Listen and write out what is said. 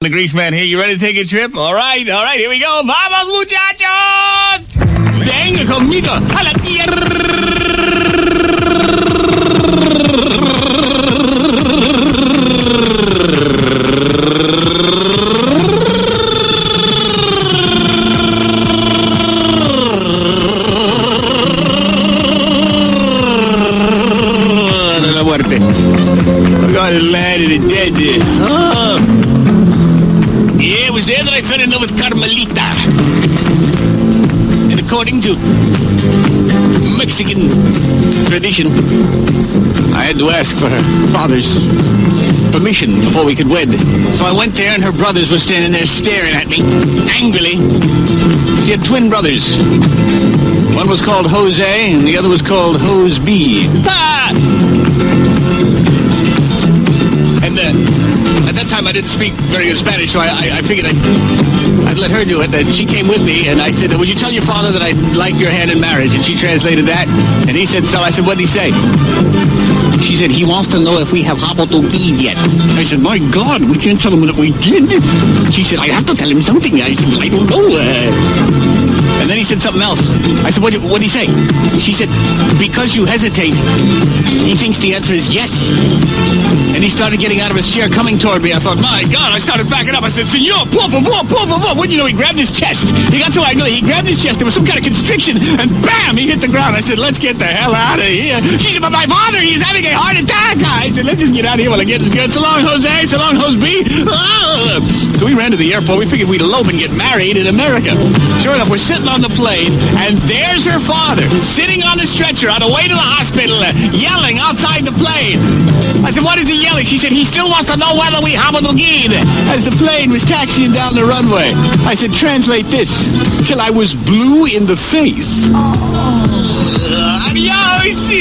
The Greaseman here. You ready to take a trip? All right, here we go. ¡Vamos, muchachos! Venga conmigo a la tierra. De la muerte. We're going to the land of the dead. Oh. Yeah, it was there that I fell in love with Carmelita. And according to Mexican tradition, I had to ask for her father's permission before we could wed. So I went there and her brothers were standing there staring at me, angrily. She had twin brothers. One was called Jose and the other was called Hose B. Ah! And at that time I didn't speak very good Spanish, so I figured I'd let her do it. And she came with me, and I said, would you tell your father that I'd like your hand in marriage? And she translated that, and he said so. I said, what did he say? She said, he wants to know if we have habotokid yet. I said, my God, we can't tell him that we did. She said, I have to tell him something. I said, I don't know. And then he said something else. I said, what did he say? She said, because you hesitate, he thinks the answer is yes. And he started getting out of his chair, coming toward me. I thought, my God, I started backing up. I said, Senor, por favor, por favor. Wouldn't you know, he grabbed his chest. He got so angry, he grabbed his chest. There was some kind of constriction, and bam, he hit the ground. I said, let's get the hell out of here. She said, but my father, he's having a heart attack. I said, let's just get out of here while I get good. So long, Jose. So long, Jose B. Ah! So we ran to the airport. We figured we'd elope and get married in America. Sure enough, we're sitting on the plane, and there's her father, sitting on the stretcher on the way to the hospital, yelling outside the plane. I said, what is he yelling? She said, he still wants to know whether we have a dogid. As the plane was taxiing down the runway. I said, translate this. Till I was blue in the face. Adios!